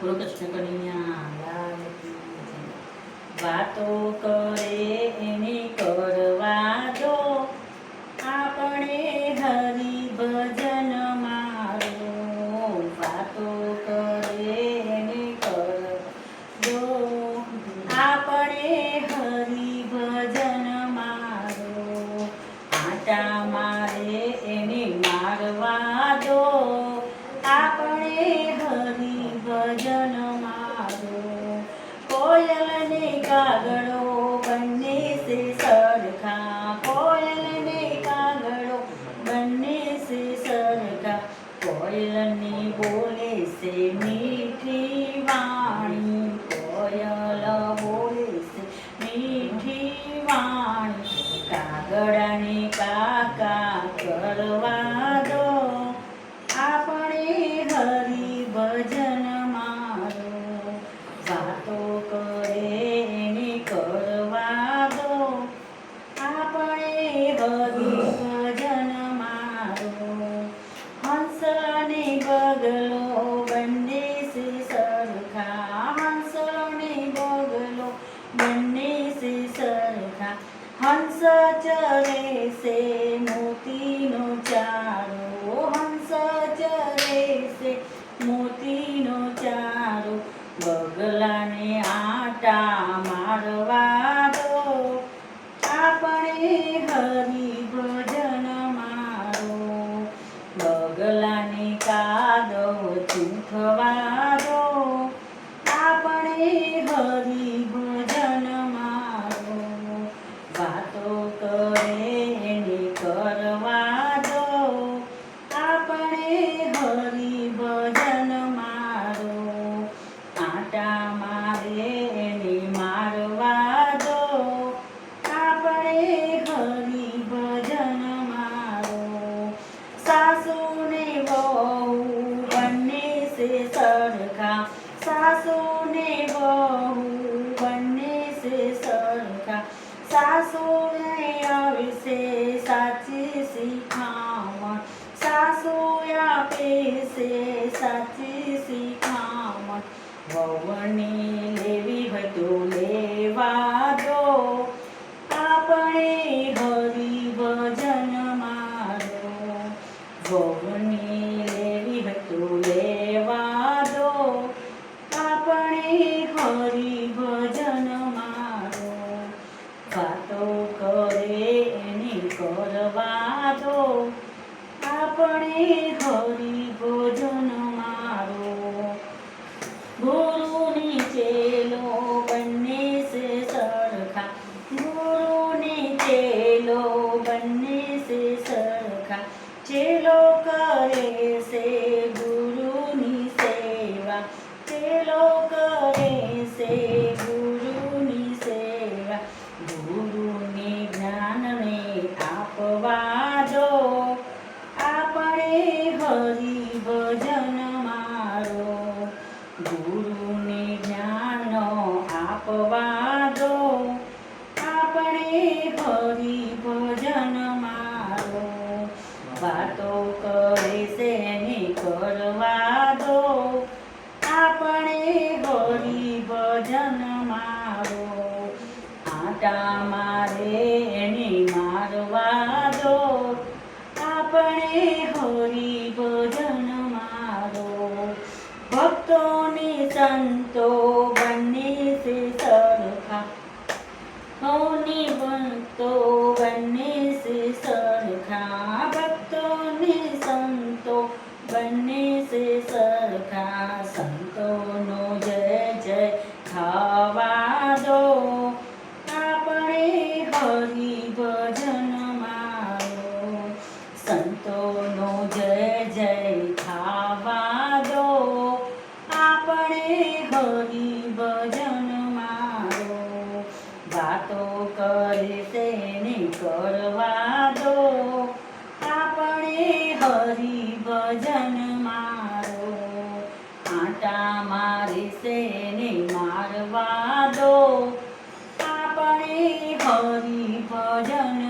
બોલો કૃષ્ણ કનૈયા લાલ કી જય. વાતો કરે એને કરવા દો, આપણે હરિ ભજન મારો. વાતો કરે એને કરવા દો, આપણે હરિ ભજન મારો. આટા મારે એને મારવા દો, આપણે હરિ ભજન મારો. કોયલ ને કાગડો બંને સે સરખા, કોયલ ને કાગડો બંને સે સરખા. કોયલ ને બોલે છે મીઠી વાણી, કોયલ બોલે છે મીઠી વાણી. કાગડાને કાકા કરવા દો, આપણે હરિ ભજન મારો. વાતો કરે એને કરવા દો, આપણે હરિ ભજન મારો. હંસ અને બગલો બંને સે સરખા, હંસ અને બગલો બંને સે સરખા. હંસ ચરે છે મોતીનો ચારો, હંસ ચરે છે મોતીનો ચારો. બગલાને આટા મારવા દો, આપણે હરિ ભજન મારો. બગલાને કાદવ ચૂંટવા દો, આપણે હરિ ભજન મારો. વાતો કરે એને કરવા દો, આપણે હરિ ભજન મારો. આટા મારે એને મારવા દો, આપણે હરિ ભજન મારો. સાસુ ને વહુ બંને સે સરખા, સાસુ ને વહુ બંને સે સરખા. સાસુએ આવે છે સાચી શિખામણ, સાસુ આપે છે સાચી શિખામણ. વહુને લેવી હોય તો લેવા દો, આપણે હરિ ભજન મારો. વહુને લેવી હોય તો લેવા દો, આપણે હરિ ભજન મારો. વાતો કરે એને કરવા દો, આપણે હરિ ભજન મારો. ગુરુ ને ચેલો બંને સે સરખા, ગુરુ ને ચેલો બંને સે સરખા. ચેલો કરે છે ગુરુની સેવા, ચેલો કરે છે ગુરુની સેવા. ગુરુને જ્ઞાનને આપવા દો, આપણે હરિ ભજન મારો. ગુરુને જ્ઞાન આપવા દો, આપણે હરિ ભજન મારો. વાતો કરે છે ને કરવા દો, આપણે હરિ ભજન મારો. આટા મારે એને મારવા દો, આપણે હરિ ભજન મારો. ભક્તોને સંતો બંને સે સરખા, હૌની ભક્તો બંને સે સરખા. ભક્તોને સંતો બંને સે સરખા. સંતોનો જય જય ખાવા દો, આપણે હરિ ભજન મારો. સંતોનો જય જય ખાવા દો, આપણે હરિ ભજન મારો. વાતો કરે તેને કરવા દો, આપણે હરિ ભજન મારો. આટા મારે તેને મારવા દો, આપણે હરિ ભજન